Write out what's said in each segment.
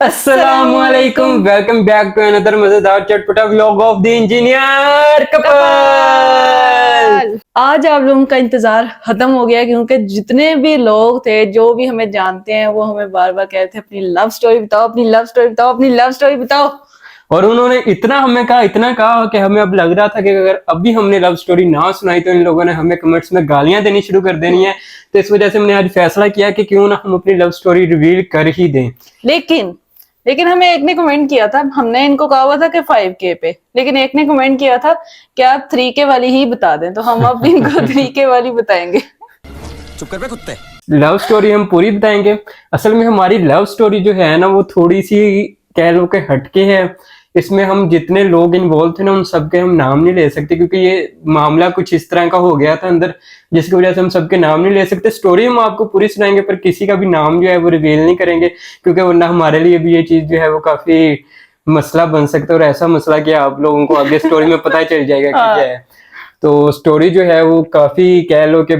अस्सलामुअलैकुम, welcome back to another मजेदार चटपटा vlog of the engineer couple. आज आप लोगों का इंतजार खत्म हो गया क्योंकि जितने भी लोग थे जो भी हमें जानते हैं वो हमें बार बार कह रहे थे अपनी लव स्टोरी बताओ, अपनी लव स्टोरी बताओ, अपनी लव स्टोरी बताओ। और उन्होंने इतना कहा कि हमें अब लग रहा था कि अगर अभी हमने लव स्टोरी ना सुनाई तो इन लोगों ने हमें कमेंट्स में गालियां देनी शुरू कर देनी है। तो इस वजह से हमने आज फैसला किया कि क्यों ना हम अपनी लव स्टोरी रिवील कर ही दें। लेकिन हमें एक ने कमेंट किया था, हमने इनको कहा हुआ था कि 5K पे, लेकिन एक ने कमेंट किया था कि आप 3K वाली ही बता दें, तो हम अब इनको 3K वाली बताएंगे। चुप कर बे कुत्ते। लव स्टोरी हम पूरी बताएंगे। असल में हमारी लव स्टोरी जो है ना वो थोड़ी सी कह लो कि हटके है। इसमें हम जितने लोग इन्वॉल्व थे ना उन सबके हम नाम नहीं ले सकते क्योंकि ये मामला कुछ इस तरह का हो गया था अंदर, जिसकी वजह से हम सबके नाम नहीं ले सकते। स्टोरी हम आपको पूरी सुनाएंगे पर किसी का भी नाम जो है वो रिवील नहीं करेंगे क्योंकि वरना हमारे लिए भी ये चीज जो है वो काफी मसला बन सकता है और ऐसा मसला कि आप लोगों को आगे स्टोरी में पता चल जाएगा कि क्या है। तो स्टोरी जो है वो काफी कह लो कि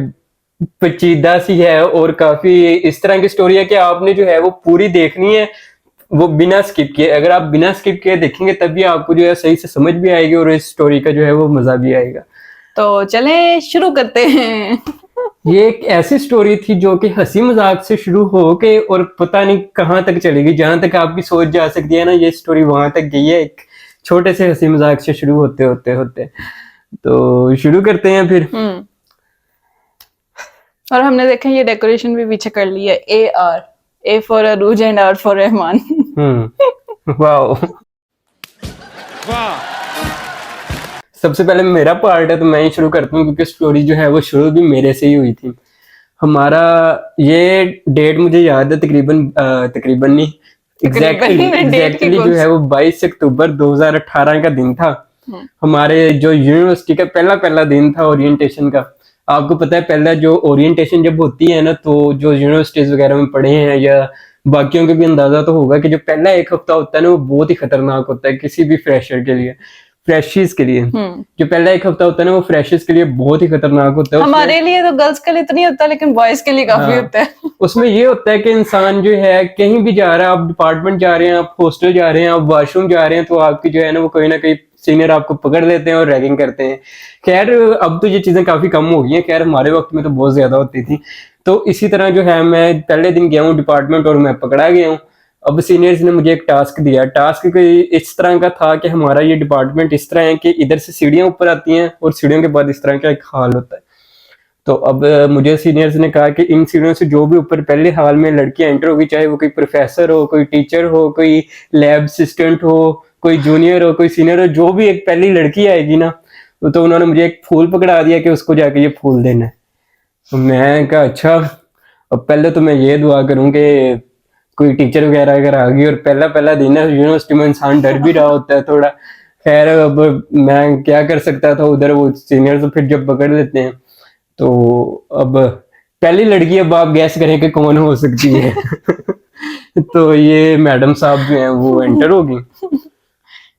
पेचीदा सी है और काफी इस तरह की स्टोरी है कि आपने जो है वो पूरी देखनी है, वो बिना स्किप किए। अगर आप बिना स्किप किए देखेंगे तभी आपको जो है सही से समझ भी आएगी और इस स्टोरी का जो है वो मजा भी आएगा। तो चलें शुरू करते हैं। ये एक ऐसी स्टोरी थी जो कि हंसी मजाक से शुरू हो के और पता नहीं कहाँ तक चलेगी, जहां तक आपकी सोच जा सकती है ना ये स्टोरी वहां तक गई है। एक छोटे से हंसी मजाक से शुरू होते होते होते तो शुरू करते हैं फिर। और हमने देखा ये डेकोरेशन भी पीछे कर ली है, A for Arooj and R for Rahman. Wow, सबसे पहले मेरा पार्ट है तो मैं ही शुरू करता हूँ क्योंकि स्टोरी जो है वो शुरू भी मेरे से ही हुई थी। हमारा ये डेट मुझे याद है, तकरीबन नहीं एग्जैक्टली जो है वो 22 अक्टूबर 2018 का दिन था। हमारे जो यूनिवर्सिटी का पहला दिन था ओरिएंटेशन का। आपको पता है पहला जो ओरिएंटेशन जब होती है ना तो जो यूनिवर्सिटीज वगैरह में पढ़े हैं या बाकियों के भी अंदाजा तो होगा कि जो पहला एक हफ्ता होता है ना वो बहुत ही खतरनाक होता है किसी भी फ्रेशर के लिए, फ्रेशीज के लिए। जो पहला एक हफ्ता होता है ना वो फ्रेशर्स के लिए बहुत ही खतरनाक होता है। हमारे लिए तो गर्ल्स के लिए इतना नहीं होता लेकिन बॉयज के लिए काफी होता है। उसमें ये होता है कि इंसान जो है कहीं भी जा रहा है, आप डिपार्टमेंट जा रहे हैं, आप हॉस्टल जा रहे हैं, आप वॉशरूम जा रहे हैं, तो आपकी जो है ना वो कहीं ना कहीं सीनियर आपको पकड़ लेते हैं और रैगिंग करते हैं। खैर अब तो ये चीजें काफी कम हो गई हैं, खैर हमारे वक्त में तो बहुत ज्यादा होती थी। तो इसी तरह जो है मैं पहले दिन गया हूँ डिपार्टमेंट और मैं पकड़ा गया हूँ। अब सीनियर्स ने मुझे एक टास्क दिया। टास्क इस तरह का था कि हमारा ये डिपार्टमेंट इस तरह है कि इधर से सीढ़ियां ऊपर आती हैं और सीढ़ियों के बाद इस तरह का एक हाल होता है। तो अब मुझे सीनियर्स ने कहा कि इन सीढ़ियों से जो भी ऊपर पहले हाल में लड़कियां एंटर होगी, चाहे वो कोई प्रोफेसर हो, कोई टीचर हो, कोई लैब असिस्टेंट हो, कोई जूनियर हो, कोई सीनियर हो, जो भी एक पहली लड़की आएगी ना तो उन्होंने मुझे एक फूल पकड़ा दिया कि उसको जाके ये फूल देना है। तो मैं कहा अच्छा, अब पहले तो मैं ये दुआ करूं कि कोई टीचर वगैरह अगर आ गई, और पहला दिन है यूनिवर्सिटी में, इंसान डर भी रहा होता है थोड़ा। खैर अब मैं क्या कर सकता था, उधर वो सीनियर तो फिर जब पकड़ लेते हैं तो अब पहली लड़की अब आप गैस करें कि कौन हो सकती है। तो ये मैडम साहब जो हैं वो एंटर होगी।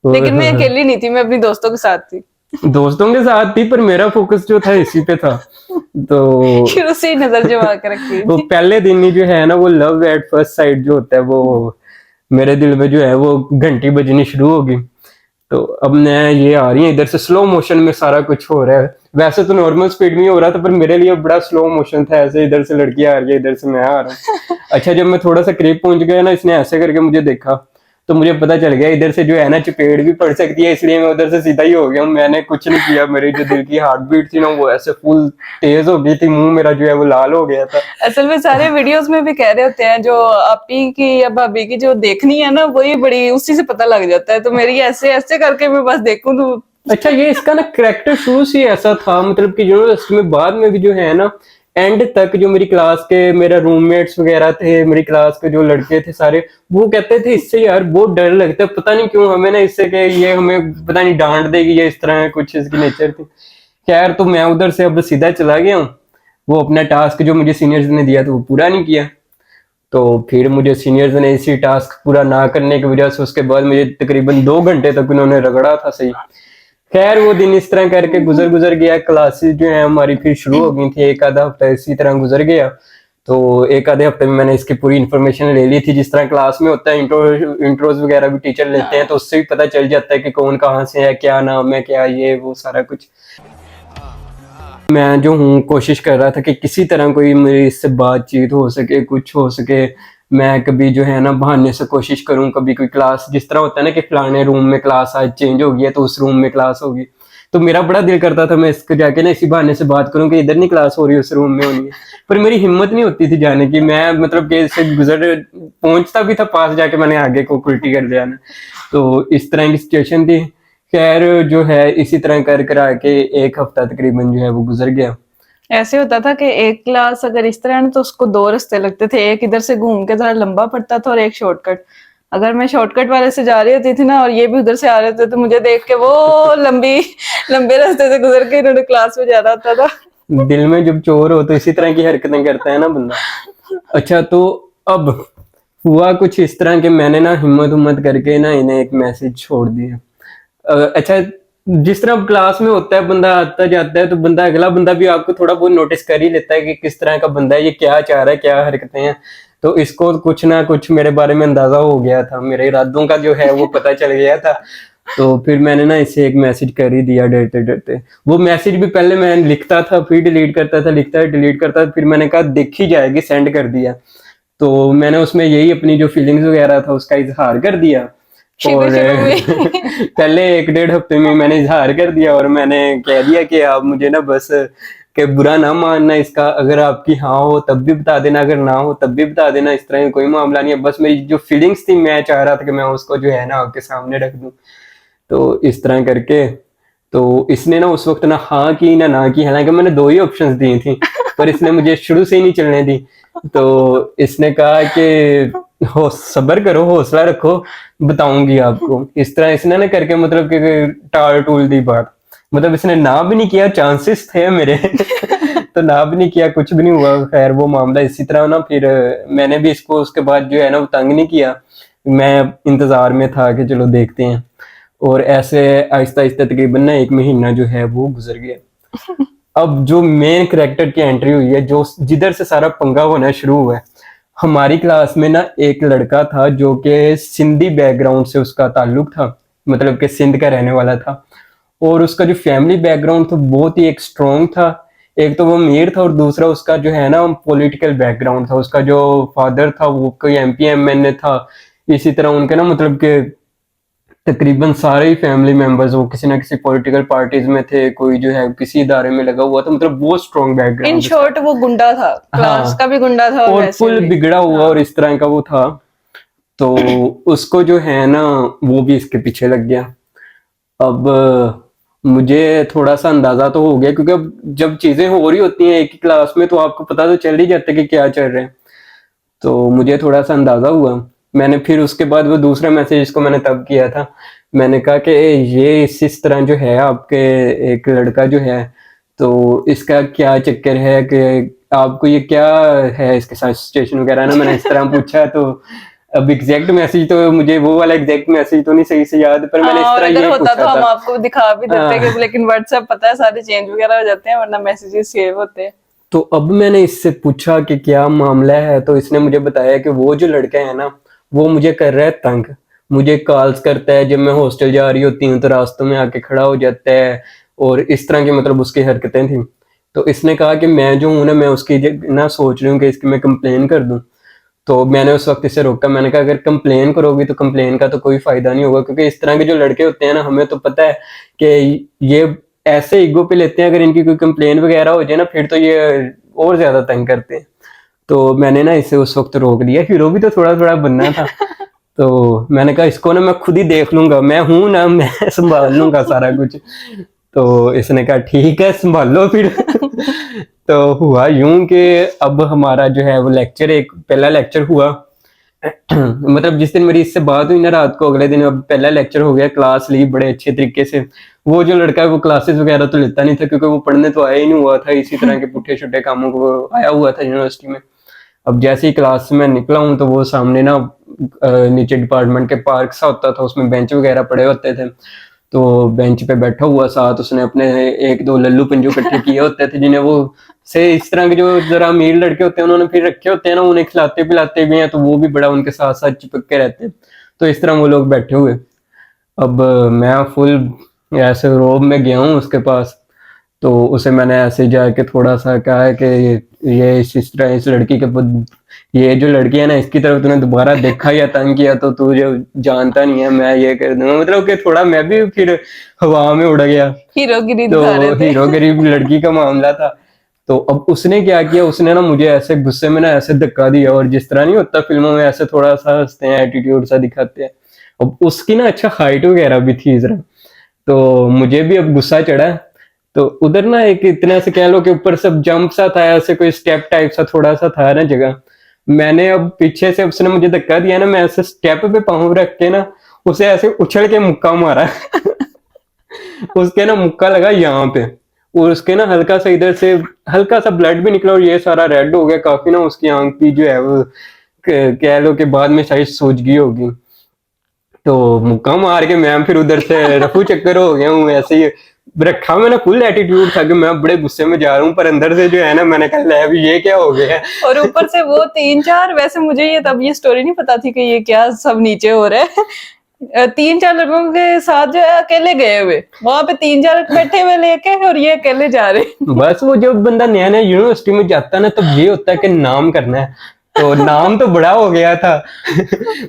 लेकिन मैं अकेली नहीं थी, मैं अपनी दोस्तों के साथ थी। दोस्तों के साथ थी पर मेरा फोकस जो था इसी पे था। तो शुरू से ही नजर जमा कर रखी वो पहले दिन ही जो है ना वो लव एट फर्स्ट साइट जो होता है वो मेरे दिल में जो है वो घंटी बजनी शुरू होगी। तो अब मैं ये आ रही है, इधर से स्लो मोशन में सारा कुछ हो रहा है। वैसे तो नॉर्मल स्पीड में ही हो रहा था पर मेरे लिए बड़ा स्लो मोशन था, ऐसे इधर से लड़की आ रही है, इधर से मैं आ रहा हूँ। अच्छा जब मैं थोड़ा सा करीब पहुंच गया ना, इसने ऐसे करके मुझे देखा तो मुझे पता चल गया इधर से जो है ना चपेट भी पड़ सकती है, इसलिए मैं उधर से सीधा ही हो गया हूँ। मैंने कुछ नहीं किया, मेरी जो दिल की हार्ट बीट थी ना वो ऐसे फुल तेज हो गई थी, मुंह मेरा जो है वो लाल हो गया था। असल में सारे वीडियोस में भी कह रहे होते हैं जो आपी की या भाभी की जो देखनी है ना वही बड़ी उसी से पता लग जाता है, तो मेरी ऐसे ऐसे करके मैं बस देखूं तो। अच्छा ये इसका ना कैरेक्टर शुरू से ऐसा था, मतलब कि यूनिवर्सिटी में बाद में भी जो है ना एंड तक जो मेरी क्लास के मेरा रूममेट्स वगैरह थे, मेरी क्लास के जो लड़के थे सारे, वो कहते थे इससे यार बहुत डर लगता है, पता नहीं क्यों हमें ना इससे कि ये हमें पता नहीं डांट देगी या इस तरह कुछ इसकी नेचर थी। खैर तो मैं उधर से अब सीधा चला गया हूँ। वो अपना टास्क जो मुझे सीनियर्स ने दिया था वो पूरा नहीं किया, तो फिर मुझे सीनियर्स ने इसी टास्क पूरा ना करने की वजह से उसके बाद मुझे तकरीबन 2 घंटे तक उन्होंने रगड़ा था सही। खैर वो दिन इस तरह करके गुजर गया। क्लासेस जो है हमारी फिर शुरू हो गई थी, एक आधा हफ्ता इसी तरह गुजर गया। तो एक आधे हफ्ते में मैंने इसकी पूरी इन्फॉर्मेशन ले ली थी। जिस तरह क्लास में होता है इंट्रोज वगैरह भी टीचर लेते हैं, तो उससे भी पता चल जाता है कि कौन कहाँ से है, क्या नाम है, क्या ये वो सारा कुछ। मैं जो हूँ कोशिश कर रहा था कि किसी तरह कोई मेरी इससे बातचीत हो सके, कुछ हो सके। मैं कभी जो है ना बहाने से कोशिश करूँ, कभी कोई क्लास, जिस तरह होता है ना कि फलाने रूम में क्लास आज चेंज हो गई है तो उस रूम में क्लास होगी, तो मेरा बड़ा दिल करता था मैं इसको जाके ना इसी बहाने से बात करूं कि इधर नहीं क्लास हो रही, उस रूम में होनी है। पर मेरी हिम्मत नहीं होती थी जाने की। मैं मतलब कि इससे गुजर पहुंचता भी था पास जाके, मैंने आगे को उल्टी कर दिया ना। तो इस तरह की सिचुएशन थी। खैर जो है इसी तरह कर करा के एक हफ्ता तकरीबन जो है वो गुजर गया। ऐसे होता था कि एक क्लास अगर इस तरह ना तो उसको दो रास्ते लगते थे, एक इधर से घूम के थोड़ा लंबा पड़ता था और एक शॉर्टकट। अगर मैं शॉर्टकट वाले से जा रही होती थी ना और ये भी उधर से आ रहे थे, तो मुझे देख के वो लंबे रास्ते से गुजर के इन्होंने क्लास में जाना होता था। दिल में जब चोर हो तो इसी तरह की हरकतें करता है ना बंदा। अच्छा, तो अब हुआ कुछ इस तरह के मैंने ना हिम्मत करके ना इन्हें एक मैसेज छोड़ दिया। अच्छा, जिस तरह क्लास में होता है, बंदा आता जाता है तो बंदा अगला बंदा भी आपको थोड़ा बहुत नोटिस कर ही लेता है कि किस तरह का बंदा है, ये क्या चाह रहा है, क्या हरकतें हैं। तो इसको कुछ ना कुछ मेरे बारे में अंदाजा हो गया था, मेरे इरादों का जो है वो पता चल गया था। तो फिर मैंने ना इसे एक मैसेज कर ही दिया डरते डरते। वो मैसेज भी पहले मैं लिखता था फिर डिलीट करता था, लिखता डिलीट करता था, फिर मैंने कहा देखी जाएगी, सेंड कर दिया। तो मैंने उसमें यही अपनी जो फीलिंग्स वगैरह था उसका इजहार कर दिया। और पहले 1-1.5 हफ्ते में मैंने इजहार कर दिया और मैंने कह दिया कि आप मुझे ना बस के बुरा ना मानना इसका, अगर आपकी हाँ हो तब भी बता देना, अगर ना हो तब भी बता देना, इस तरह कोई मामला नहीं है। बस मेरी जो फीलिंग्स थी मैं चाह रहा था कि मैं उसको जो है ना आपके सामने रख दूं। तो इस तरह करके तो इसने ना उस वक्त ना हाँ की ना की, हालांकि मैंने 2 ही ऑप्शंस दी थी, पर इसने मुझे शुरू से ही नहीं चलने दी। तो इसने कहा कि हो सब्र करो, हौसला रखो, बताऊंगी आपको। इस तरह इसने ना करके मतलब कि टाल टूल दी बात। मतलब इसने ना भी नहीं किया, चांसेस थे मेरे तो ना भी नहीं किया, कुछ भी नहीं हुआ। खैर वो मामला इसी तरह ना, फिर मैंने भी इसको उसके बाद जो है ना वो तंग नहीं किया। मैं इंतजार में था कि चलो देखते हैं। और ऐसे आहिस्ता आहिस्ता तकरीबन ना 1 महीना जो है वो गुजर गया। अब जो मेन करेक्टर की एंट्री हुई है, जो जिधर से सारा पंगा होना शुरू हुआ है, हमारी क्लास में ना एक लड़का था जो कि सिंधी बैकग्राउंड से उसका ताल्लुक था, मतलब कि सिंध का रहने वाला था। और उसका जो फैमिली बैकग्राउंड था बहुत ही एक स्ट्रॉन्ग था। एक तो वो अमीर था और दूसरा उसका जो है ना पॉलिटिकल बैकग्राउंड था। उसका जो फादर था वो कोई एमपी एमएलए था। इसी तरह उनके ना मतलब के तकरीबन सारे ही फैमिली मेंबर्स वो किसी ना किसी पॉलिटिकल पार्टीज में थे, कोई जो है किसी इदारे में लगा हुआ था। मतलब बहुत स्ट्रॉन्ग इन बैकग्राउंड। शॉर्ट वो गुंडा था, क्लास हाँ, का भी गुंडा था और और वैसे फुल भी। बिगड़ा हुआ हाँ। और इस तरह का वो था। तो उसको जो है ना वो भी इसके पीछे लग गया। अब मुझे थोड़ा सा अंदाजा तो हो गया, क्योंकि अब जब चीजें हो रही होती हैं एक ही क्लास में तो आपको पता तो चल ही जाता है कि क्या चल रहा है। तो मुझे थोड़ा सा अंदाजा हुआ। मैंने फिर उसके बाद वो दूसरा मैसेज इसको मैंने तब किया था। मैंने कहा कि ये इस तरह जो है आपके एक लड़का जो है, तो इसका क्या चक्कर है कि आपको ये क्या है इसके साथ सिचुएशन वगैरह ना, मैंने इस तरह पूछा। तो अब एग्जैक्ट मैसेज तो मुझे वो वाला एग्जैक्ट मैसेज तो नहीं सही से याद, पर मैंने इस और तरह अगर ये होता पूछा तो हम था। आपको दिखा भी देते कि, लेकिन व्हाट्सएप पता है सारे चेंज वगैरह हो जाते हैं, वरना मैसेजेस सेव होते हैं। तो अब मैंने इससे पूछा कि क्या मामला है, तो इसने मुझे बताया कि वो जो लड़का है ना वो मुझे कर रहा है तंग। मुझे कॉल्स करता है, जब मैं हॉस्टल जा रही होती हूँ तो रास्तों में आके खड़ा हो जाता है, और इस तरह की मतलब उसकी हरकतें थी। तो इसने कहा कि मैं जो हूँ ना मैं उसकी ना सोच रही हूँ कि इसकी मैं कंप्लेन कर दूँ। तो मैंने उस वक्त इसे रोका। मैंने कहा अगर कंप्लेन करोगी तो कंप्लेन का तो कोई फायदा नहीं होगा, क्योंकि इस तरह के जो लड़के होते हैं ना हमें तो पता है कि ये ऐसे ईगो पे लेते हैं, अगर इनकी कोई कंप्लेन वगैरह हो जाए ना फिर तो ये और ज्यादा तंग करते हैं। तो मैंने ना इसे उस वक्त रोक दिया। हीरो भी तो थोड़ा थोड़ा बनना था। तो मैंने कहा इसको ना मैं खुद ही देख लूंगा, मैं हूं ना, मैं संभाल लूंगा सारा कुछ। तो इसने कहा ठीक है संभालो फिर। तो हुआ यूं कि अब हमारा जो है वो लेक्चर, एक पहला लेक्चर हुआ। मतलब जिस दिन मेरी इससे बात हुई ना रात को, अगले दिन अब पहला लेक्चर हो गया। क्लास ली बड़े अच्छे तरीके से। वो जो लड़का है वो क्लासेस वगैरह तो लेता नहीं था, क्योंकि वो पढ़ने तो आया ही नहीं हुआ था, इसी तरह के पुट्ठे छुट्टे कामों को आया हुआ था यूनिवर्सिटी में। अब जैसे ही क्लास से मैं निकला हूँ तो वो सामने ना नीचे डिपार्टमेंट के पार्क सा होता था, उसमें बेंच वगैरह पड़े होते थे। तो बेंच पे बैठा हुआ साथ उसने अपने एक दो लल्लू पंजू इकट्ठे किए होते थे, जिन्हें वो से इस तरह के जो जरा अमीर लड़के होते हैं उन्होंने फिर रखे होते हैं ना, उन्हें खिलाते पिलाते भी हैं, तो वो भी बड़ा उनके साथ साथ चिपक के रहते हैं। तो इस तरह वो लोग बैठे हुए। अब मैं फुल ऐसे रोब में गया हूँ उसके पास, तो उसे मैंने ऐसे जाके थोड़ा सा कहा है कि ये इस तरह इस लड़की के ये जो लड़की है ना, इसकी तरफ तूने दोबारा देखा या तंग किया तो तू जो जानता नहीं है, मैं ये कर दूंगा। मतलब कि थोड़ा मैं भी फिर हवा में उड़ गया। हीरोगिरी तो दिखा रहे थे। हीरो गरीब लड़की का मामला था। तो अब उसने क्या किया, उसने ना मुझे ऐसे गुस्से में ना ऐसे धक्का दिया, और जिस तरह नहीं होता फिल्मों में ऐसे थोड़ा सा हंसते हैं, एटीट्यूड सा दिखाते हैं। अब उसकी ना अच्छा हाइट वगैरह भी थी जरा, तो मुझे भी अब गुस्सा चढ़ा। तो उधर ना एक इतने से कह लो कि ऊपर सब जंप सा था, ऐसे कोई स्टेप टाइप सा थोड़ा सा था ना जगह। मैंने अब पीछे से उसने मुझे धक्का दिया ना, मैं ऐसे स्टेप पे पाँव रख के ना उसे ऐसे उछल के मुक्का मारा। उसके ना मुक्का लगा यहाँ पे, और उसके ना हल्का सा इधर से हल्का सा ब्लड भी निकला, और ये सारा रेड हो गया काफी ना, उसकी आंख की जो है वो कह लो कि बाद में शायद सूज गई होगी। तो मुक्का मार के मैं फिर उधर से रफू चक्कर हो गया हूँ ऐसे ही। रखा मैंने फुल एटीट्यूड था कि मैं बड़े गुस्से में जा रहा हूँ, पर अंदर से जो है ना मैंने कहा ले अभी ये क्या हो गया है। और ऊपर से वो 3-4, वैसे मुझे ये तब ये स्टोरी नहीं पता थी कि ये क्या सब नीचे हो रहा है। 3-4 लड़कों के साथ जो है अकेले गए हुए, वहां पे 3-4 बैठे हुए लेके, और ये अकेले जा रहे। बस वो जब बंदा नया नया यूनिवर्सिटी में जाता है ना, तब ये होता है कि नाम करना है। तो नाम तो बड़ा हो गया था।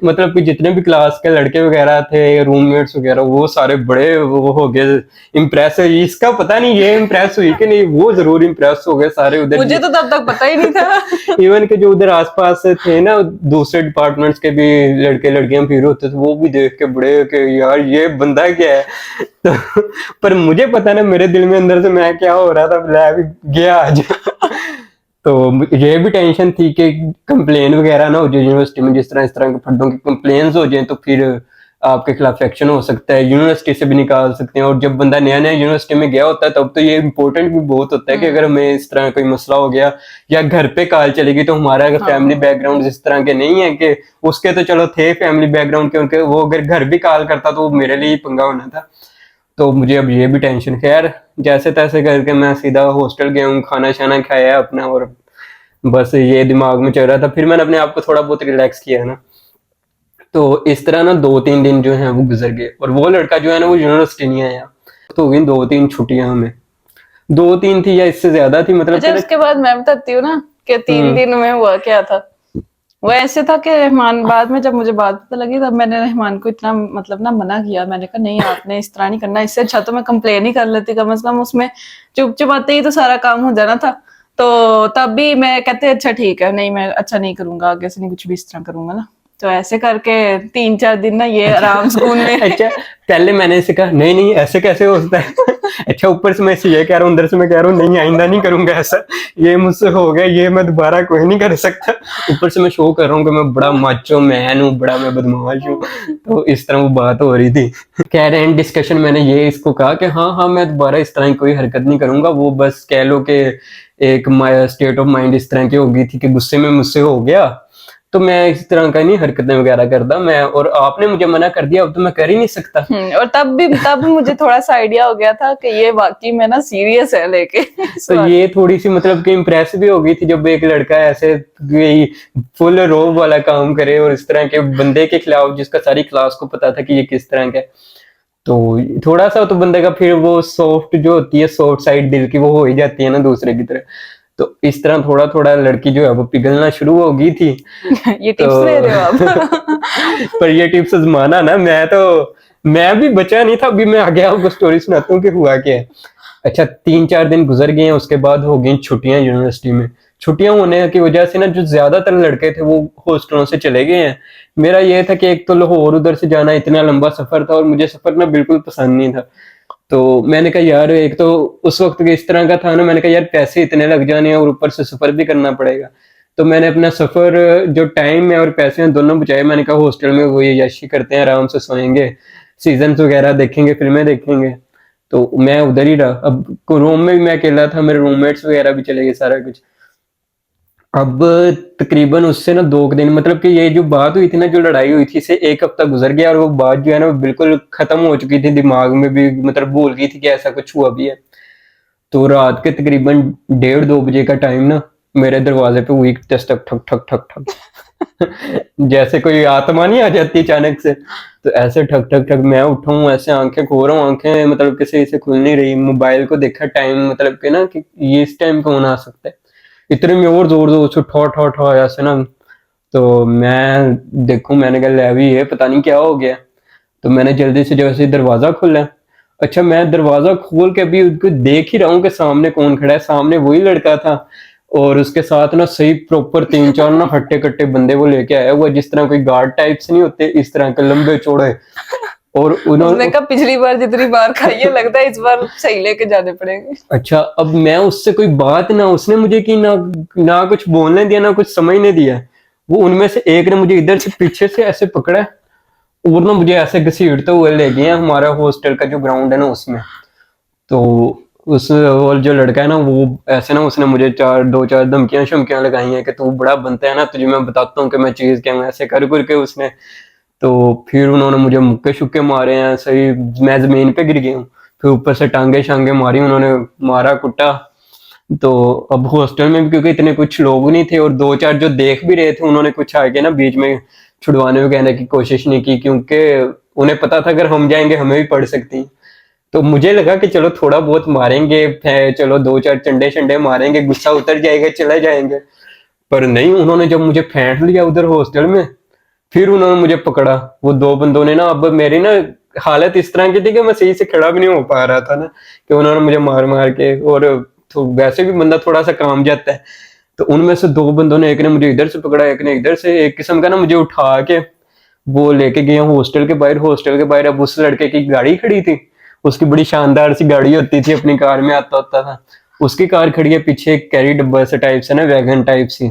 मतलब कि जितने भी क्लास के लड़के वगैरह थे, रूममेट्स वगैरह, वो सारे बड़े वो हो गए इम्प्रेस। इसका पता नहीं ये इम्प्रेस हुई कि नहीं, वो जरूर इम्प्रेस हो गए सारे उधर। मुझे तो तब तक पता ही नहीं था। इवन के जो उधर आसपास थे ना दूसरे डिपार्टमेंट्स के भी लड़के लड़कियां फिर होते थे, वो भी देख के बड़े कि यार ये बंदा क्या है। तो पर मुझे पता ना मेरे दिल में अंदर से मैं क्या हो रहा था, मैं अभी गया आज। तो ये भी टेंशन थी कि कंप्लेन वगैरह ना हो जाए यूनिवर्सिटी में, जिस तरह इस तरह के फंडों की कंप्लेन हो जाए तो फिर आपके खिलाफ एक्शन हो सकता है, यूनिवर्सिटी से भी निकाल सकते हैं। और जब बंदा नया नया यूनिवर्सिटी में गया होता है तब तो ये इम्पोर्टेंट भी बहुत होता है कि अगर हमें इस तरह कोई मसला हो गया या घर पे कॉल चलेगी, तो हमारा अगर फैमिली बैकग्राउंड इस तरह के नहीं है कि उसके तो चलो थे फैमिली बैकग्राउंड के, उनके वो अगर घर भी कॉल करता तो वो मेरे लिए ही पंगा होना था। तो मुझे अब ये भी टेंशन। खैर जैसे तैसे करके मैं सीधा हॉस्टल गया हूँ, खाना शाना खाया अपना, और बस ये दिमाग में चल रहा था। फिर मैंने अपने आप को थोड़ा बहुत रिलैक्स किया ना। तो इस तरह ना 2-3 दिन जो है वो गुजर गए, और वो लड़का जो है ना वो यूनिवर्सिटी नहीं आया। तो हो गई 2-3 छुट्टियां हमें, 2-3 थी या इससे ज्यादा थी, मतलब अच्छा, उसके बाद मैं बताती हूँ ना कि 3 दिन में हुआ क्या था। वो ऐसे था कि रहमान, बाद में जब मुझे बात पता लगी तब मैंने रहमान को इतना मतलब ना मना किया। मैंने कहा नहीं आपने इस तरह नहीं करना, इससे अच्छा तो मैं कंप्लेन ही कर लेती, कम से कम उसमें चुप चुप आते ही तो सारा काम हो जाना था। तो तब भी मैं कहते अच्छा ठीक है, नहीं मैं अच्छा नहीं करूंगा, आगे से नहीं कुछ भी इस तरह करूंगा ना। तो ऐसे करके 3-4 दिन ना ये आराम सुकून में। अच्छा पहले मैंने इसे कहा नहीं नहीं ऐसे कैसे हो सकता है। अच्छा ऊपर से मैं इसे ये कह रहा हूँ, अंदर से मैं कह रहा हूँ नहीं आइंदा नहीं करूंगा ऐसा, ये मुझसे हो गया, ये मैं दोबारा कोई नहीं कर सकता। ऊपर से मैं शो कर रहा हूँ कि मैं बड़ा माचो मैन हूँ, बड़ा मैं बदमाश हूँ। तो इस तरह वो बात हो रही थी। कह रहे हैं डिस्कशन मैंने ये इसको कहा कि हाँ हाँ मैं दोबारा इस तरह की कोई हरकत नहीं करूंगा। वो बस कह लो कि एक स्टेट ऑफ माइंड इस तरह की हो गई थी कि गुस्से में मुझसे हो गया, तो मैं इस तरह का नहीं हरकतें वगैरह करता मैं, और आपने मुझे मना कर दिया अब तो मैं कर ही नहीं सकता। और तब मुझे थोड़ा सा आइडिया हो गया था कि ये वाकई में ना सीरियस है लेके। तो ये थोड़ी सी मतलब कि इम्प्रेस भी हो गई थी जब एक लड़का ऐसे फुल रोब वाला काम करे, और इस तरह के बंदे के खिलाफ जिसका सारी क्लास को पता था कि ये किस तरह का है। तो थोड़ा सा तो बंदे का फिर वो सॉफ्ट जो होती है, सॉफ्ट साइड दिल की, वो हो ही जाती है ना दूसरे की तरह। तो इस तरह थोड़ा थोड़ा लड़की जो है वो पिघलना शुरू हो गई थी। ये तो टिप्स ले रहे हो आप? पर ये टिप्स आजमाना ना, मैं भी बचा नहीं था। अभी मैं आगे आपको स्टोरी सुनाता हूँ कि हुआ क्या है। अच्छा 3-4 दिन गुजर गए हैं, उसके बाद हो गई छुट्टियां यूनिवर्सिटी में। छुट्टियां होने की वजह से ना जो ज्यादातर लड़के थे वो हॉस्टलों से चले गए हैं। मेरा ये था कि एक तो लाहौर उधर से जाना इतना लंबा सफर था, और मुझे सफर ना बिल्कुल पसंद नहीं था। तो मैंने कहा यार एक तो उस वक्त इस तरह का था ना, मैंने कहा यार पैसे इतने लग जाने हैं और ऊपर से सफर भी करना पड़ेगा। तो मैंने अपना सफर जो टाइम है और पैसे हैं दोनों बचाए। मैंने कहा हॉस्टल में वो याशी करते हैं, आराम से सोएंगे, सीजन वगैरह देखेंगे, फिल्में देखेंगे। तो मैं उधर ही रहा। अब रूम में भी मैं अकेला था, मेरे रूममेट्स वगैरह भी चले गए, सारा कुछ। अब तकरीबन उससे ना 2 दिन, मतलब कि ये जो बात हुई थी ना, जो लड़ाई हुई थी, इससे 1 हफ्ता गुजर गया और वो बात जो है ना वो बिल्कुल खत्म हो चुकी थी, दिमाग में भी मतलब भूल गई थी कि ऐसा कुछ हुआ भी है। तो रात के तकरीबन 1:30-2 बजे का टाइम ना मेरे दरवाजे पे हुई दस्तक, ठक ठक ठक ठक जैसे कोई आत्मा नहीं आ जाती अचानक से, तो ऐसे ठक ठक ठक मैं उठा हूँ, ऐसे आंखें खोल रहा हूँ, आंखें मतलब किसी से खुल नहीं रही, मोबाइल को देखा टाइम, मतलब कि ना कि ये इस टाइम कौन आ सकता है, इतने में और जोर जोर से ठो ठो ठो ऐसे ना। तो मैं देखूं, मैंने कहा ले भी ये पता नहीं क्या हो गया। तो मैंने जल्दी से जैसे दरवाजा खोला, अच्छा मैं दरवाजा खोल के अभी उसको देख ही रहा हूँ कि सामने कौन खड़ा है, सामने वही लड़का था और उसके साथ ना सही प्रॉपर 3-4 ना हट्टे कट्टे बंदे वो लेके आया हुआ, जिस तरह कोई गार्ड टाइप्स नहीं होते, इस तरह के लंबे चौड़े। और उसने उन्होंने, कहा पिछली बार जितनी बार खाई है लगता है इस बार सही लेके जाने पड़ेंगे। अच्छा अब मैं उससे कोई बात ना, उसने मुझे की ना, ना कुछ बोलने दिया ना कुछ समझने दिया। वो उनमें से एक ने मुझे इधर से पीछे से ऐसे पकड़ा और ना मुझे ऐसे घसीटते हुए ले गए हमारा हॉस्टल का जो ग्राउंड है ना उसमें। तो उस और जो लड़का है ना वो ऐसे ना, उसने मुझे 2-4 धमकियां शमकियां लगाई हैं कि तू बड़ा बनता है ना, तुझे मैं बताता हूँ कि मैं चीज क्या हूँ, ऐसे कर करके उसने। तो फिर उन्होंने मुझे मुक्के शुक्के मारे हैं सही, मैं जमीन पे गिर गया हूँ। फिर ऊपर से टांगे शांगे मारी उन्होंने, मारा कुटा। तो अब हॉस्टल में भी क्योंकि इतने कुछ लोग नहीं थे और 2-4 जो देख भी रहे थे, उन्होंने कुछ आगे ना बीच में छुड़वाने में कहने की कोशिश नहीं की, क्योंकि उन्हें पता था अगर हम जाएंगे हमें भी पड़ सकती। तो मुझे लगा कि चलो थोड़ा बहुत मारेंगे, चलो 2-4 चंडे शंडे मारेंगे, गुस्सा उतर जाएगा, चले जाएंगे। पर नहीं, उन्होंने जब मुझे फेंट लिया उधर हॉस्टल में, फिर उन्होंने मुझे पकड़ा। वो 2 बंदों ने ना, अब मेरी ना हालत इस तरह की थी कि मैं सही से खड़ा भी नहीं हो पा रहा था ना, कि उन्होंने मुझे मार मार के, और तो वैसे भी बंदा थोड़ा सा काम जाता है। तो उनमें से 2 बंदों ने, एक ने मुझे इधर से पकड़ा, एक ने इधर से, एक किस्म का ना मुझे उठा के वो लेके गए हॉस्टल के बाहर। हॉस्टल के बाहर अब उस लड़के की गाड़ी खड़ी थी, उसकी बड़ी शानदार सी गाड़ी होती थी, अपनी कार में आता होता था, उसकी कार खड़ी है पीछे, एक कैरी डब्बा सा टाइप से ना, वैगन टाइप सी।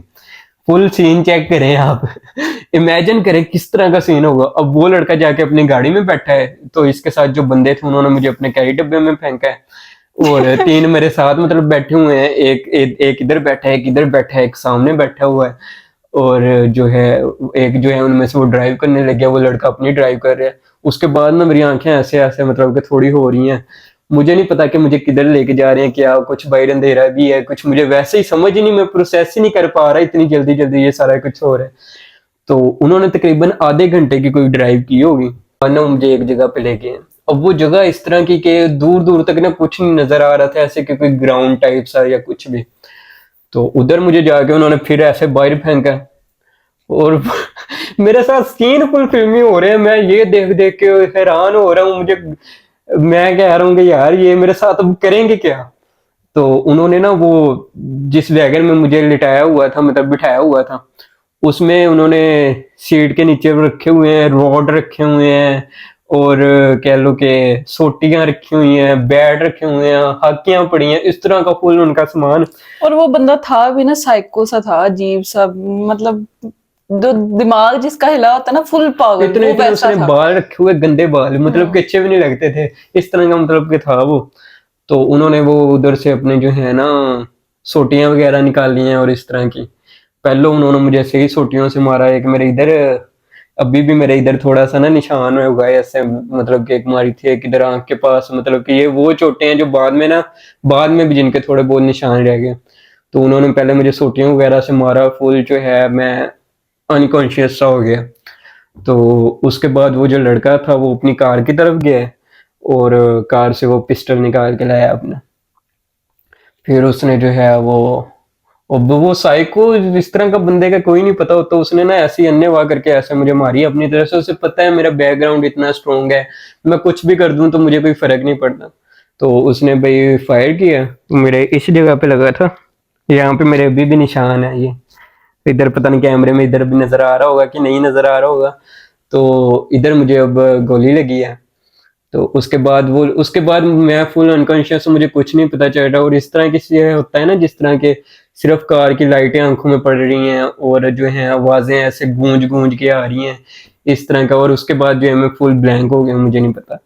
फुल सीन चेक करें आप इमेजिन करें किस तरह का सीन होगा। अब वो लड़का जाके अपनी गाड़ी में बैठा है, तो इसके साथ जो बंदे थे उन्होंने मुझे अपने कैरी डब्बे में फेंका है, और 3 मेरे साथ मतलब बैठे हुए हैं, एक इधर बैठा है, एक इधर बैठा है, एक सामने बैठा हुआ है। और जो है एक जो है उनमें से वो ड्राइव करने लग गया, वो लड़का अपनी ड्राइव कर रहा है। उसके बाद ना मेरी आंखें ऐसे ऐसे मतलब कि थोड़ी हो रही हैं, मुझे नहीं पता कि मुझे किधर लेके जा रहे हैं, क्या कुछ बाहर अंधेरा भी है, कुछ मुझे वैसे ही समझ ही नहीं, मैं प्रोसेस ही नहीं कर पा रहा, इतनी जल्दी जल्दी ये सारा कुछ हो रहा है। तो उन्होंने तकरीबन आधे घंटे की कोई ड्राइव की होगी, और ना मुझे एक जगह पे लेके गए। अब वो जगह इस तरह की कि दूर दूर तक ना कुछ नहीं नजर आ रहा था, ऐसे कि कोई ग्राउंड टाइप सा या कुछ भी। तो उधर मुझे जाके उन्होंने फिर ऐसे बाहर फेंका, और मेरे साथ सीन फुल फिल्मी हो रहे हैं, मैं ये देख देख के हैरान हो रहा हूँ। मुझे, मैं कह रहा हूँ कि यार ये मेरे साथ अब करेंगे क्या। तो उन्होंने ना वो जिस वैगन में मुझे लिटाया हुआ था, मतलब बिठाया हुआ था, उसमें उन्होंने सीट के नीचे रखे हुए हैं, रॉड रखे हुए हैं, और कह लो कि सोटियां रखी हुई हैं, बैट रखे हुए हैं, हाकियां पड़ी हैं, इस तरह का फुल उनका सामान। और वो बंदा था भी ना साइको सा था, अजीब सा, मतलब जो दिमाग जिसका हिला होता ना, फुल पागल, इतने वो इतने वैसा उसने था। बाल रखे हुए, गंदे बाल, मतलब कि अच्छे भी नहीं लगते थे, इस तरह का मतलब कि था वो। तो उन्होंने वो उधर से अपने जो है ना सोटियां वगैरह निकाल ली हैं, और इस तरह की, पहले उन्होंने मुझे ऐसे ही सोटियों से मारा, एक मेरे इधर, अभी भी मेरे इधर थोड़ा सा ना निशान हुआ है ऐसे, मतलब कि एक मारी थी एक इधर आंख के पास, मतलब कि ये वो चोटें हैं जो बाद में ना, बाद में भी जिनके थोड़े बहुत निशान रह गए। तो उन्होंने पहले मुझे सोटियों वगैरह से मारा, फुल जो है मैं अनकॉन्शियस सा हो गया। तो उसके बाद वो जो लड़का था वो अपनी कार की तरफ गया, और कार से वो पिस्टल निकाल के लाया अपना। फिर उसने जो है वो साइको, इस तरह का बंदे का कोई नहीं पता होता, उसने ना ऐसी अन्यवाह करके ऐसे मुझे मारी अपनी तरफ से। उसे पता है मेरा बैकग्राउंड इतना स्ट्रोंग है, मैं कुछ भी कर दूं तो मुझे कोई फर्क नहीं पड़ता। तो उसने भाई फायर किया, तो मेरे इस जगह पे लगा था, यहाँ पे मेरे अभी भी निशान है ये। इधर पता नहीं कैमरे में इधर भी नजर आ रहा होगा कि नहीं नजर आ रहा होगा। तो इधर मुझे अब गोली लगी है। तो उसके बाद मैं फुल अनकॉन्शियस हूँ, मुझे कुछ नहीं पता चल रहा। और इस तरह की चीजें होता है ना, जिस तरह के सिर्फ कार की लाइटें आंखों में पड़ रही हैं, और जो है आवाजें ऐसे गूंज गूंज के आ रही हैं इस तरह का। और उसके बाद जो है मैं फुल ब्लैंक हो गया, मुझे नहीं पता।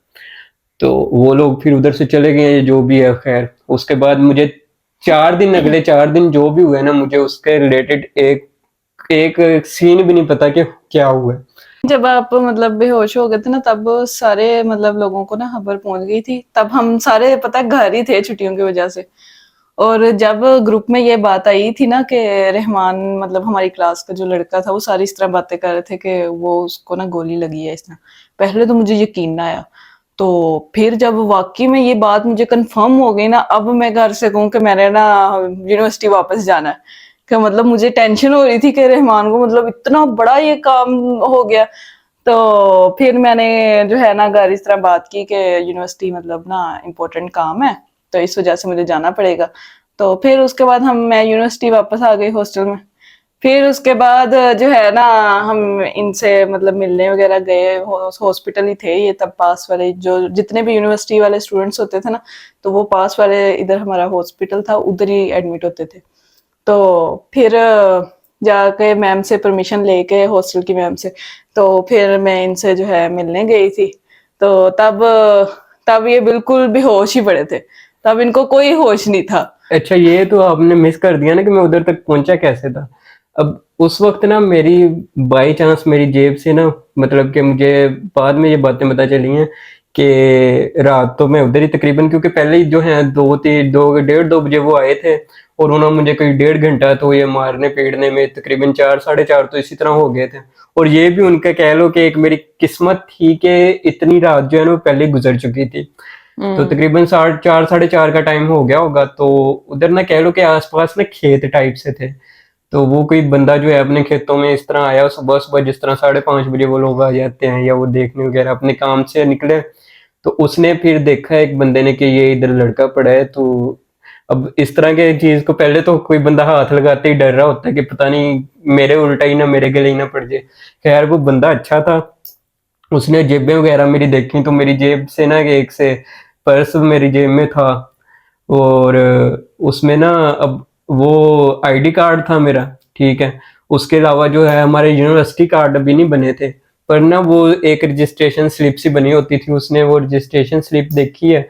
तो वो लोग फिर उधर से चले गए, जो भी है खैर। उसके बाद मुझे 4 दिन, अगले 4 दिन जो भी हुए ना, मुझे उसके रिलेटेड एक एक सीन भी नहीं पता कि क्या हुआ है। जब आप मतलब बेहोश हो गए थे ना, तब सारे मतलब लोगों को ना खबर पहुंच गई थी। तब हम सारे पता है घर ही थे छुट्टियों की वजह से। और जब ग्रुप में ये बात आई थी ना कि रहमान मतलब हमारी क्लास का जो लड़का था, वो सारी इस तरह बातें कर रहे थे कि वो उसको ना गोली लगी है इस तरह, पहले तो मुझे यकीन ना आया। तो फिर जब वाकई में ये बात मुझे कंफर्म हो गई ना, अब मैं घर से कहूँ कि मैंने ना यूनिवर्सिटी वापस जाना है, कि मतलब मुझे टेंशन हो रही थी कि रहमान को मतलब इतना बड़ा ये काम हो गया। तो फिर मैंने जो है ना घर इस तरह बात की कि यूनिवर्सिटी मतलब ना इम्पोर्टेंट काम है, तो इस वजह से मुझे जाना पड़ेगा। तो फिर उसके बाद मैं यूनिवर्सिटी वापस आ गई हॉस्टल में। फिर उसके बाद जो है ना हम इनसे मतलब मिलने वगैरह गए। हॉस्पिटल ही थे ये तब, पास वाले जो जितने भी यूनिवर्सिटी वाले स्टूडेंट्स होते थे ना, तो वो पास वाले इधर हमारा हॉस्पिटल था, उधर ही एडमिट होते थे। तो फिर जाके मैम से परमिशन लेके, हॉस्टल की मैम से, तो फिर मैं इनसे जो है मिलने गई थी। तो तब तब ये बिल्कुल बेहोश ही पड़े थे, तब इनको कोई होश नहीं था। अच्छा, ये तो आपने मिस कर दिया ना कि मैं उधर तक पहुंचा कैसे था। अब उस वक्त ना मेरी बाई चांस मेरी जेब से ना, मतलब कि मुझे बाद में ये बातें पता चली हैं कि रात तो मैं उधर ही तकरीबन, क्योंकि पहले ही जो है 2 3 2 1:30 2 बजे वो आए थे, और उन्होंने मुझे कोई 1.5 घंटा तो ये मारने पीटने में तकरीबन 4 साढ़े 4 तो इसी तरह हो गए थे। और ये भी उनका कह लो कि एक मेरी किस्मत थी कि इतनी रात जो है ना वो पहले ही गुजर चुकी थी। तो तकरीबन 4 साढ़े 4 का टाइम हो गया होगा। तो उधर ना कह लो कि आसपास ना खेत टाइप से थे। तो वो कोई बंदा जो है अपने खेतों में इस तरह आया सुबह सुबह, जिस तरह 5:30 बजे वो लोग आ जाते हैं या वो देखने वगैरह अपने काम से निकले। तो उसने फिर देखा एक बंदे ने कि ये इधर लड़का पड़ा है। तो अब इस तरह के चीज को पहले तो कोई बंदा हाथ लगाते ही डर रहा होता है कि पता नहीं मेरे उल्टा ही ना मेरे गले ही ना पड़ जाए। खैर वो बंदा अच्छा था। उसने जेबें वगैरह मेरी देखी, तो मेरी जेब से ना एक से पर्स मेरी जेब में था। और उसमें ना अब वो आईडी कार्ड था मेरा, ठीक है। उसके अलावा जो है हमारे यूनिवर्सिटी कार्ड अभी नहीं बने थे, पर ना वो एक रजिस्ट्रेशन स्लिप सी बनी होती थी। उसने वो रजिस्ट्रेशन स्लिप देखी है,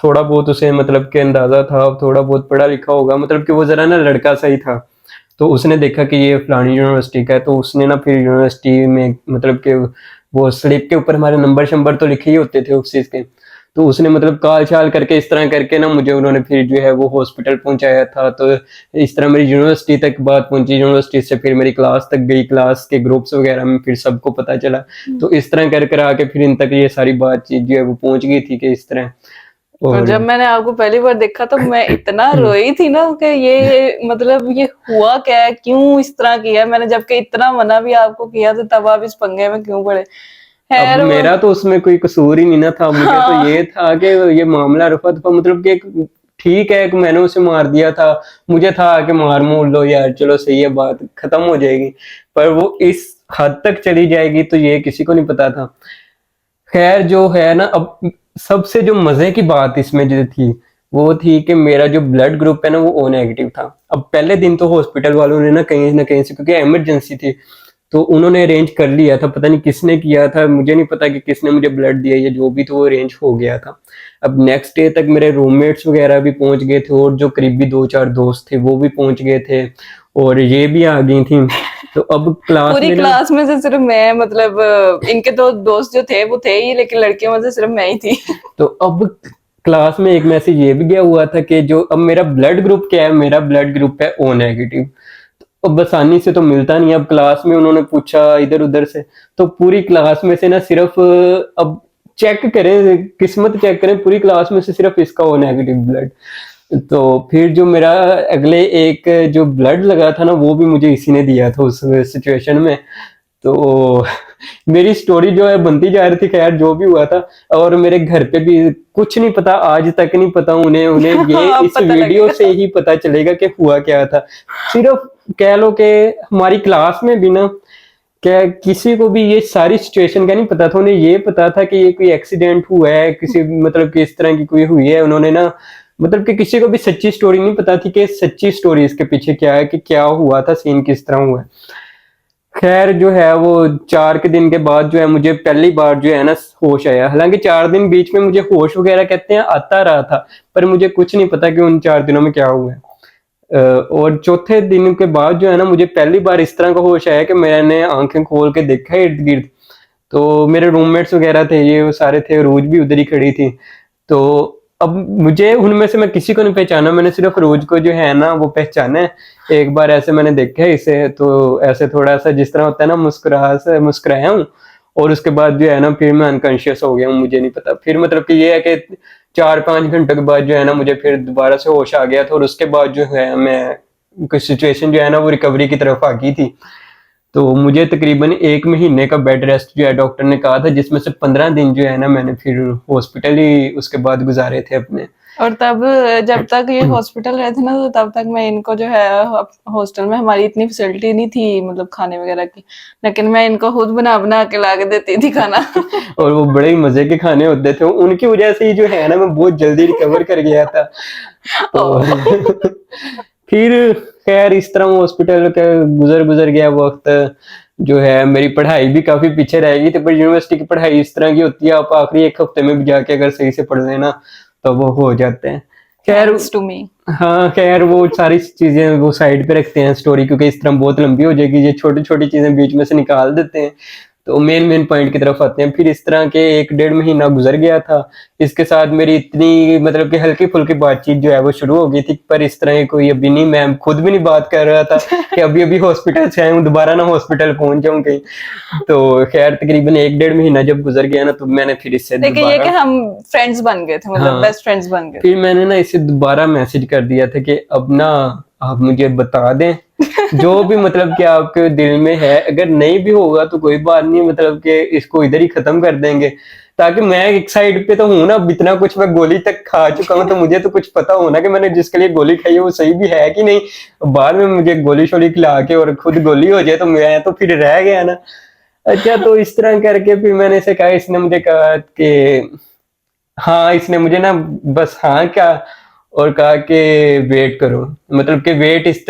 थोड़ा बहुत उसे मतलब कि अंदाजा था, थोड़ा बहुत पढ़ा लिखा होगा, मतलब कि वो जरा ना लड़का सा ही था। तो उसने देखा कि ये फलानी यूनिवर्सिटी का है, तो उसने ना फिर यूनिवर्सिटी में मतलब कि वो स्लिप के ऊपर हमारे नंबर शंबर तो लिखे ही होते थे उस चीज के। तो उसने मतलब काल चाल करके इस तरह करके ना मुझे उन्होंने फिर जो है वो हॉस्पिटल पहुंचाया था। तो इस तरह मेरी यूनिवर्सिटी तक बात पहुंची, यूनिवर्सिटी से फिर मेरी क्लास तक गई, क्लास के ग्रुप्स वगैरह में फिर सबको पता चला। तो इस तरह कर कर आके फिर इन तक ये सारी बातचीत जो है वो पहुंच गई थी कि इस तरह। और और जब मैंने आपको पहली बार देखा तो मैं इतना रोई थी ना कि ये मतलब ये हुआ क्या है, क्यों इस तरह किया मैंने, जबकि इतना मना भी आपको किया, तो तब आप इस पंगे में क्यों पड़े। अब खैर वो मेरा तो उसमें कोई कसूर ही नहीं ना था। मुझे तो हाँ। ये था कि ये मामला रफा दफा, मतलब कि ठीक है कि मैंने उसे मार दिया था, मुझे था कि मार मूर लो यार, चलो सही है, बात खत्म हो जाएगी। पर वो इस हद तक चली जाएगी तो ये किसी को नहीं पता था। खैर जो है ना, अब सबसे जो मजे की बात इसमें जो थी वो थी कि मेरा जो ब्लड ग्रुप है ना वो ओ नेगेटिव था। अब पहले दिन तो हॉस्पिटल वालों ने ना कहीं से, क्योंकि इमरजेंसी थी, तो उन्होंने अरेंज कर लिया था। पता नहीं किसने किया था, मुझे नहीं पता कि किसने मुझे ब्लड दिया, या जो भी तो वो अरेंज हो गया था। अब नेक्स्ट डे तक मेरे रूममेट्स वगैरह भी पहुंच गए थे, और जो करीबी 2 4 दोस्त थे वो भी पहुंच गए थे, और ये भी आ गई थी। तो अब क्लास पूरी में ना, क्लास में से सिर्फ मैं मतलब इनके तो दोस्त जो थे वो थे ही, लेकिन लड़कियों में से सिर्फ मैं ही थी। तो अब क्लास में एक मैसेज ये भी गया हुआ था कि जो अब मेरा ब्लड ग्रुप क्या है, मेरा ब्लड ग्रुप है ओ नेगेटिव। अब आसानी से तो मिलता नहीं। अब क्लास में उन्होंने पूछा इधर उधर से, तो पूरी क्लास में से ना सिर्फ अब चेक करें, किस्मत चेक करें, पूरी क्लास में से सिर्फ इसका ओ नेगेटिव ब्लड। तो फिर जो मेरा अगले एक जो ब्लड लगा था ना वो भी मुझे इसी ने दिया था उस सिचुएशन में। तो मेरी स्टोरी जो है बनती जा रही थी। खैर जो भी हुआ था, और मेरे घर पे भी कुछ नहीं पता, आज तक नहीं पता उन्हें उन्हें ये अब इस पता वीडियो लगेगा। से ही पता चलेगा कि हुआ क्या था। सिर्फ कह लो कि हमारी क्लास में भी ना, क्या किसी को भी ये सारी सिचुएशन का नहीं पता था। उन्हें ये पता था कि ये कोई एक्सीडेंट हुआ है किसी, मतलब कि इस तरह की कोई हुई है। उन्होंने ना मतलब कि किसी को भी सच्ची स्टोरी नहीं पता थी कि सच्ची स्टोरी इसके पीछे क्या है, कि क्या हुआ था, सीन किस तरह हुआ है। खैर जो है वो 4 के दिन के बाद जो है मुझे पहली बार जो है ना होश आया। हालांकि 4 दिन बीच में मुझे होश वगैरह कहते हैं आता रहा था, पर मुझे कुछ नहीं पता कि उन 4 दिनों में क्या हुआ है। और चौथे दिन के बाद जो है ना मुझे पहली बार इस तरह का होश आया कि मैंने आंखें खोल के देखा इर्द गिर्द, तो मेरे रूममेट्स वगैरह थे, ये वो सारे थे, रोज भी उधर ही खड़ी थी। तो अब मुझे उनमें से मैं किसी को नहीं पहचाना, मैंने सिर्फ रोज को जो है ना वो पहचाना है। एक बार ऐसे मैंने देखा है इसे, तो ऐसे थोड़ा सा जिस तरह होता है ना मुस्कुराया हूँ, और उसके बाद जो है ना फिर मैं अनकॉन्शियस हो गया हूँ, मुझे नहीं पता। फिर मतलब कि ये है कि 4-5 घंटे के बाद जो है ना मुझे फिर दोबारा से होश आ गया था, और उसके बाद जो है मैं कुछ सिचुएशन जो है ना वो रिकवरी की तरफ आ गई थी। तो मुझे तकरीबन 1 महीने का बेड रेस्ट जो है डॉक्टर ने कहा था, जिसमें से 15 दिन जो है ना मैंने फिर हॉस्पिटल ही उसके बाद गुजारे थे अपने। और तब जब तक ये हॉस्पिटल रहे थे ना, तो तब तक मैं इनको जो है हॉस्टल में हमारी इतनी फैसिलिटी नहीं थी मतलब खाने वगैरह की, लेकिन मैं इनको खुद बना बना के ला के देती थी खाना। और वो बड़े ही मजे के खाने होते थे, उनकी वजह से ही जो है ना मैं बहुत जल्दी रिकवर कर गया था। तो फिर खैर इस तरह हॉस्पिटल का गुजर गुजर गया वक्त। जो है मेरी पढ़ाई भी काफी पीछे रह गई थी, पर यूनिवर्सिटी की पढ़ाई इस तरह की होती है, आप आखिरी 1 हफ्ते में भी जाके अगर सही से पढ़ लेना तो वो हो जाते हैं। खैर थैंक्स टू मी। हाँ खैर वो सारी चीजें वो साइड पे रखते हैं स्टोरी, क्योंकि इस तरह बहुत लंबी हो जाएगी, ये छोटी छोटी चीजें बीच में से निकाल देते हैं। तो मेन पॉइंट की तरफ आते हैं। फिर इस तरह के 1-1.5 महीना गुजर गया था। इसके साथ मेरी इतनी मतलब कि हल्की फुल्की बातचीत जो है वो शुरू हो गई थी, पर इस तरह की कोई अभी नहीं, मैं खुद भी नहीं बात कर रहा था कि अभी अभी हॉस्पिटल से आया हूँ, दोबारा ना हॉस्पिटल पहुंच जाऊं कहीं। तो खैर तकरीबन 1-1.5 महीना जब गुजर गया ना, तो मैंने फिर इससे देखिए ये कि दोबारा, हम फ्रेंड्स बन गए थे, मतलब हाँ, बेस्ट फ्रेंड्स बन गए। फिर मैंने ना इसे दोबारा मैसेज कर दिया था कि अब ना आप मुझे बता दें जो भी मतलब कि आपके दिल में है, अगर नहीं भी होगा तो कोई बात नहीं, मतलब कि इसको इधर ही खत्म कर देंगे, ताकि मैं एक साइड पे तो हूं ना, अब इतना कुछ मैं गोली तक खा चुका हूं, तो मुझे तो कुछ पता हो ना कि मैंने जिसके लिए गोली खाई है वो सही भी है कि नहीं। बाद में मुझे गोली शोली खिला के और खुद गोली हो जाए तो मैं तो फिर रह गया ना। अच्छा, तो इस तरह करके फिर मैंने इसे कहा, इसने मुझे कहा कि हाँ, इसने मुझे ना बस हाँ क्या, और कहा कि वेट करो, मतलब कि वेट इस तरह